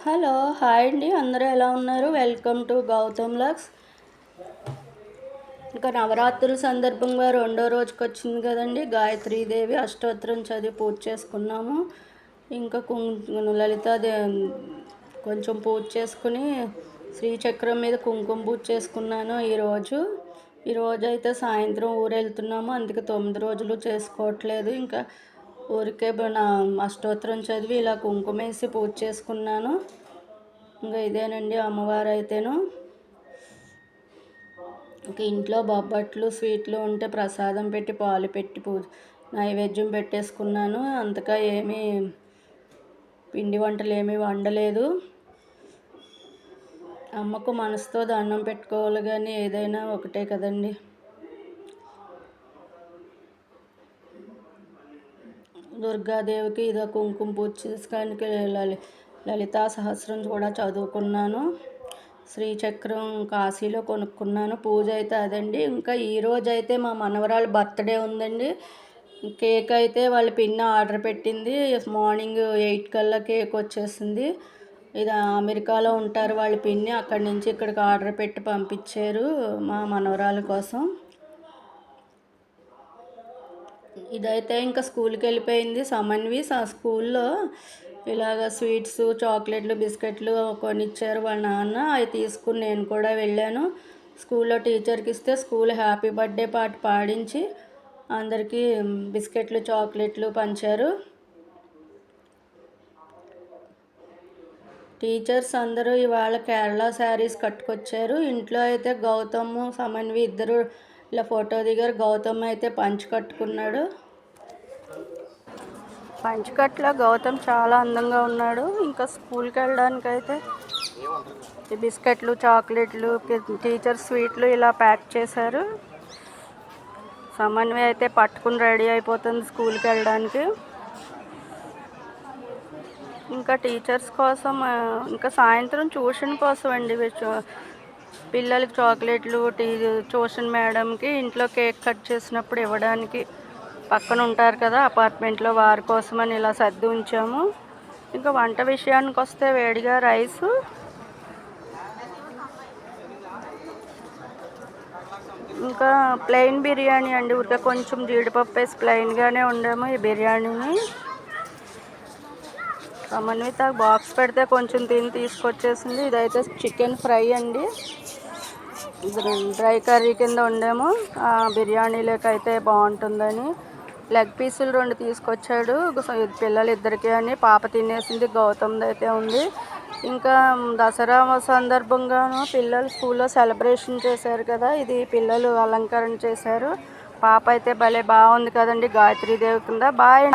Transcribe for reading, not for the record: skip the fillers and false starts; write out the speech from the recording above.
Hello hi అండి, అందరూ ఎలా ఉన్నారు? Welcome to Gautam Lux. ఇంకా నవరాత్రుల సందర్భంగా రెండో రోజుకి వచ్చింది కదండి. గాయత్రీదేవి అష్టోత్తరం చదివి పూజ చేసుకున్నాము. ఇంకా లలితాదే కొంచెం పూజ చేసుకుని శ్రీచక్రం మీద కుంకుమ పూజ చేసుకున్నాను ఈరోజు అయితే సాయంత్రం ఊరు వెళ్తున్నాము, అందుకే 9 రోజులు చేసుకోవట్లేదు. ఇంకా ఊరికే నా అష్టోత్తరం చదివి ఇలా కుంకుమేసి పూజ చేసుకున్నాను. ఇంకా ఇదేనండి అమ్మవారు అయితేను. ఇంకా ఇంట్లో బొబ్బట్లు స్వీట్లు ఉంటే ప్రసాదం పెట్టి పాలు పెట్టి నైవేద్యం పెట్టేసుకున్నాను. అంతగా ఏమీ పిండి వంటలు ఏమీ వండలేదు. అమ్మకు మనసుతో దండం పెట్టుకోవాలి, కానీ ఏదైనా ఒకటే కదండి. దుర్గాదేవికి ఇదో కుంకుమ పూజ చేసుకానికి లలితా సహస్రం కూడా చదువుకున్నాను. శ్రీచక్రం కాశీలో కొనుక్కున్నాను. పూజ అయితే అదండి. ఇంకా ఈరోజు అయితే మా మనవరాలు బర్త్డే ఉందండి. కేక్ అయితే వాళ్ళ పిన్ని ఆర్డర్ పెట్టింది. మార్నింగ్ 8 కల్లా కేక్ వచ్చేసింది. ఇది అమెరికాలో ఉంటారు వాళ్ళ పిన్ని, అక్కడి నుంచి ఇక్కడికి ఆర్డర్ పెట్టి పంపించారు మా మనవరాల కోసం. ఇదైతే ఇంకా స్కూల్కి వెళ్ళిపోయింది సమన్వి. స్కూల్లో ఇలాగ స్వీట్స్ చాక్లెట్లు బిస్కెట్లు కొనిచ్చారు వాళ్ళ నాన్న. అవి తీసుకుని నేను కూడా వెళ్ళాను. స్కూల్లో టీచర్కి ఇస్తే స్కూల్ హ్యాపీ బర్త్డే పాట పాడించి అందరికీ బిస్కెట్లు చాక్లెట్లు పంచారు. టీచర్స్ అందరూ ఇవాళ కేరళ శారీస్ కట్టుకొచ్చారు. ఇంట్లో అయితే గౌతమ్ సమన్వి ఇద్దరు ఇలా ఫోటో దిగారు. గౌతమ్ అయితే పంచ్ కట్టుకున్నాడు. పంచకట్లో గౌతమ్ చాలా అందంగా ఉన్నాడు. ఇంకా స్కూల్కి వెళ్ళడానికి అయితే బిస్కెట్లు చాక్లెట్లు టీచర్ స్వీట్లు ఇలా ప్యాక్ చేశారు. సమన్వి అయితే పట్టుకుని రెడీ అయిపోతుంది స్కూల్కి వెళ్ళడానికి. ఇంకా టీచర్స్ కోసం ఇంకా సాయంత్రం ట్యూషన్ కోసం అండి పిల్లలకి చాక్లెట్లు ట్యూషన్ మేడంకి ఇంట్లో కేక్ కట్ చేసినప్పుడు ఇవ్వడానికి పక్కన ఉంటారు కదా అపార్ట్మెంట్లో, వారి కోసమని ఇలా సర్ది ఉంచాము. ఇంకా వంట విషయానికి వస్తే వేడిగా రైసు, ఇంకా ప్లెయిన్ బిర్యానీ అండి. ఊరికే కొంచెం జీడిపప్పు వేసి ప్లెయిన్గానే వండాము ఈ బిర్యానీని. సమన్విత బాక్స్ పెడితే కొంచెం తిని తీసుకొచ్చేసింది. ఇదైతే చికెన్ ఫ్రై అండి, డ్రై కర్రీ కింద వండాము. బిర్యానీలోకి అయితే బాగుంటుందని లెగ్ పీసులు 2 తీసుకొచ్చాడు పిల్లలిద్దరికీ అని. పాప తినేసింది, గౌతమ్ది అయితే ఉంది. ఇంకా దసరా సందర్భంగాను పిల్లలు స్కూల్లో సెలబ్రేషన్ చేశారు కదా, ఇది పిల్లలు అలంకరణ చేశారు. పాప అయితే భలే బాగుంది కదండి, గాయత్రీదేవి కింద. బాయ్.